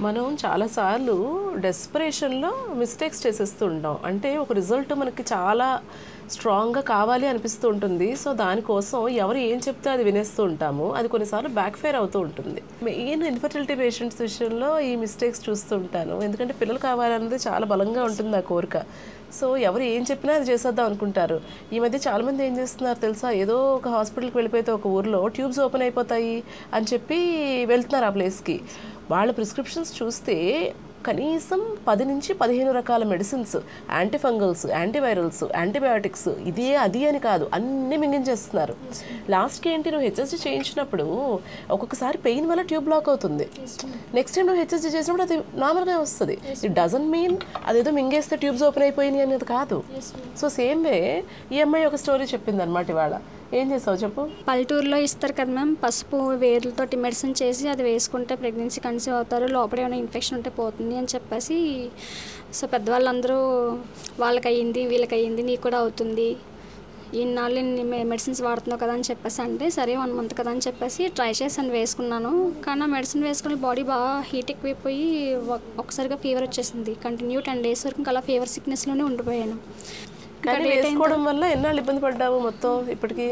మనం చాలాసార్లు డెస్పరేషన్లో మిస్టేక్స్ చేసేస్తూ ఉంటాం. అంటే ఒక రిజల్ట్ మనకి చాలా స్ట్రాంగ్గా కావాలి అనిపిస్తూ ఉంటుంది. సో దానికోసం ఎవరు ఏం చెప్తే అది వినేస్తూ ఉంటాము. అది కొన్నిసార్లు బ్యాక్ ఫైర్ అవుతూ ఉంటుంది. మెయిన్ ఇన్ఫర్టిలిటీ పేషెంట్స్ విషయంలో ఈ మిస్టేక్స్ చూస్తూ ఉంటాను. ఎందుకంటే పిల్లలు కావాలన్నది చాలా బలంగా ఉంటుంది ఆ కోరిక. సో ఎవరు ఏం చెప్పినా అది చేసేద్దాం అనుకుంటారు. ఈ మధ్య చాలామంది ఏం చేస్తున్నారు తెలుసా, ఏదో ఒక హాస్పిటల్కి వెళ్ళిపోతే ఒక ఊర్లో ట్యూబ్స్ ఓపెన్ అయిపోతాయి అని చెప్పి వెళ్తున్నారు ఆ ప్లేస్కి. వాళ్ళ ప్రిస్క్రిప్షన్స్ చూస్తే కనీసం 10 నుంచి 15 రకాల మెడిసిన్స్, యాంటీఫంగల్స్, యాంటీవైరల్స్, యాంటీబయాటిక్స్, ఇదే అది అని కాదు, అన్నీ మింగించేస్తున్నారు. లాస్ట్కి ఏంటి, నువ్వు హెచ్ఎస్జీ చేయించినప్పుడు ఒక్కొక్కసారి పెయిన్ వల్ల ట్యూబ్ బ్లాక్ అవుతుంది. నెక్స్ట్ టైం నువ్వు హెచ్ఎస్జీ చేసినప్పుడు అది నార్మల్గా వస్తుంది. ఇట్ డజంట్ మీన్ అదేదో మింగేస్తే ట్యూబ్స్ ఓపెన్ అయిపోయినాయి అనేది కాదు. సో సేమ్ వే ఈ అమ్మాయి ఒక స్టోరీ చెప్పింది అనమాట. ఇవాళ ఏం చేసావు చెప్పు. పల్లెటూరులో ఇస్తారు కదా మ్యామ్, పసుపు వేర్లతోటి మెడిసిన్ చేసి అది వేసుకుంటే ప్రెగ్నెన్సీ కన్సీవ్ అవుతారు, లోపల ఏమైనా ఇన్ఫెక్షన్ ఉంటే పోతుంది అని చెప్పేసి. సో పెద్దవాళ్ళందరూ వాళ్ళకి అయ్యింది వీళ్ళకి అయ్యింది నీకు కూడా అవుతుంది, ఇన్నాళ్ళు మెడిసిన్స్ వాడుతున్నావు కదా అని చెప్పేసి అంటే సరే 1 month కదా అని చెప్పేసి ట్రై చేశాను, వేసుకున్నాను. కానీ ఆ మెడిసిన్ వేసుకుని బాడీ బాగా హీట్ ఎక్కువైపోయి ఒకసారిగా ఫీవర్ వచ్చేసింది. కంటిన్యూ 10 days వరకు అలా ఫీవర్ సిక్నెస్లోనే ఉండిపోయాను. కానీ వేసుకోవడం వల్ల ఎన్నాళ్ళు ఇబ్బంది పడ్డావు మొత్తం ఇప్పటికి?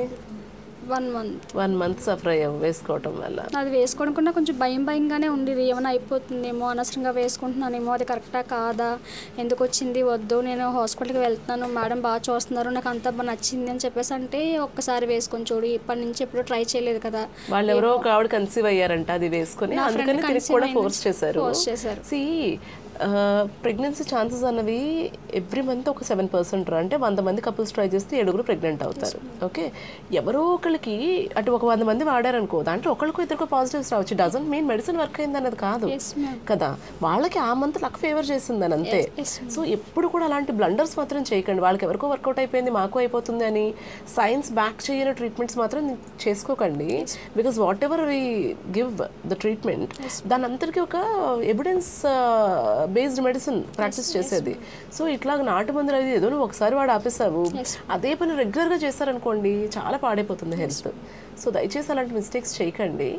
1 month సఫర్ అయ్యావు వేసుకోవటం వల్ల. అది వేసుకోవడం కూడా కొంచెం భయంగానే ఉండేది. ఏమైనా అయిపోతుందేమో, అనవసరంగా వేసుకుంటున్నానేమో, అది కరెక్టా కాదా, ఎందుకు వచ్చింది వద్దు, నేను హాస్పిటల్కి వెళ్తున్నాను, మేడం బాగా చూస్తున్నారు, నాకు అంతా బాగా నచ్చింది అని చెప్పేసి అంటే ఒక్కసారి వేసుకొని చూడు, ఇప్పటి నుంచి ఎప్పుడు ట్రై చేయలేదు కదా. వాళ్ళు ఎవరో ఒక ఆవిడ కన్సీవ్ అయ్యారంట అది వేసుకొని, అందుకని తిరిగి కూడా ఫోర్స్ చేశారు. ప్రెగ్నెన్సీ ఛాన్సెస్ అన్నవి ఎవ్రీ మంత్ ఒక 7%. అంటే 100 మంది కపుల్స్ ట్రై చేస్తే 7 ప్రెగ్నెంట్ అవుతారు. ఓకే, ఎవరో ఒకరికి అటు ఒక 100 మంది వాడారనుకో, దాంట్లో ఒకరికో ఇద్దరికో పాజిటివ్స్ రావచ్చు. డజంట్ మీన్ మెడిసిన్ వర్క్ అయింది అన్నది కాదు కదా. వాళ్ళకి ఆ మంత్ లక్ ఫేవర్ చేసిందని అంతే. సో ఎప్పుడు కూడా అలాంటి బ్లండర్స్ మాత్రం చేయకండి. వాళ్ళకి ఎవరికో వర్కౌట్ అయిపోయింది మాకు అయిపోతుంది అని సైన్స్ బ్యాక్ చేయని ట్రీట్మెంట్స్ మాత్రం చేసుకోకండి. Because whatever we give the treatment, దాని అంతటికీ ఒక ఎవిడెన్స్ బేస్డ్ మెడిసిన్ ప్రాక్టీస్ చేసేది. సో ఇట్లా నాటు మందులు అది ఏదో నువ్వు ఒకసారి వాడు ఆపేసావు, అదే పని రెగ్యులర్గా చేస్తారనుకోండి చాలా పాడైపోతుంది హెల్త్. సో దయచేసి అలాంటి మిస్టేక్స్ చేయకండి.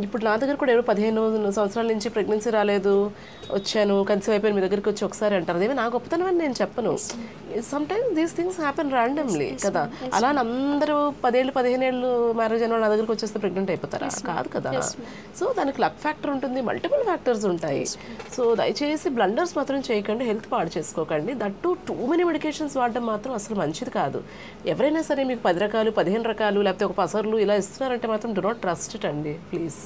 ఇప్పుడు నా దగ్గర కూడా ఎవరు 15 సంవత్సరాల నుంచి ప్రెగ్నెన్సీ రాలేదు, వచ్చాను కన్సీవ్ అయిపోయిన మీ దగ్గరికి వచ్చి ఒకసారి అంటారు. అదేమో నా గొప్పతనం అని నేను చెప్పను. Sometimes these things happen randomly కదా. అలా అందరూ 10 ఏళ్ళు 15 ఏళ్ళు మ్యారేజ్ అయిన నా దగ్గరికి వచ్చేస్తే ప్రెగ్నెంట్ అయిపోతారా? కాదు కదా. సో దానికి లక్ ఫ్యాక్టర్ ఉంటుంది, మల్టిపుల్ ఫ్యాక్టర్స్ ఉంటాయి. సో దయచేసి బ్లండర్స్ మాత్రం చేయకండి, హెల్త్ పాడు చేసుకోకండి. దట్టు టూ మెనీ మెడికేషన్స్ వాడడం మాత్రం అసలు మంచిది కాదు. ఎవరైనా సరే మీకు 10 రకాలు 15 రకాలు లేకపోతే ఒక పసర్లు ఇలా ఇస్తున్నారంటే మాత్రం డు నాట్ ట్రస్ట్ ఇట్ అండి ప్లీజ్.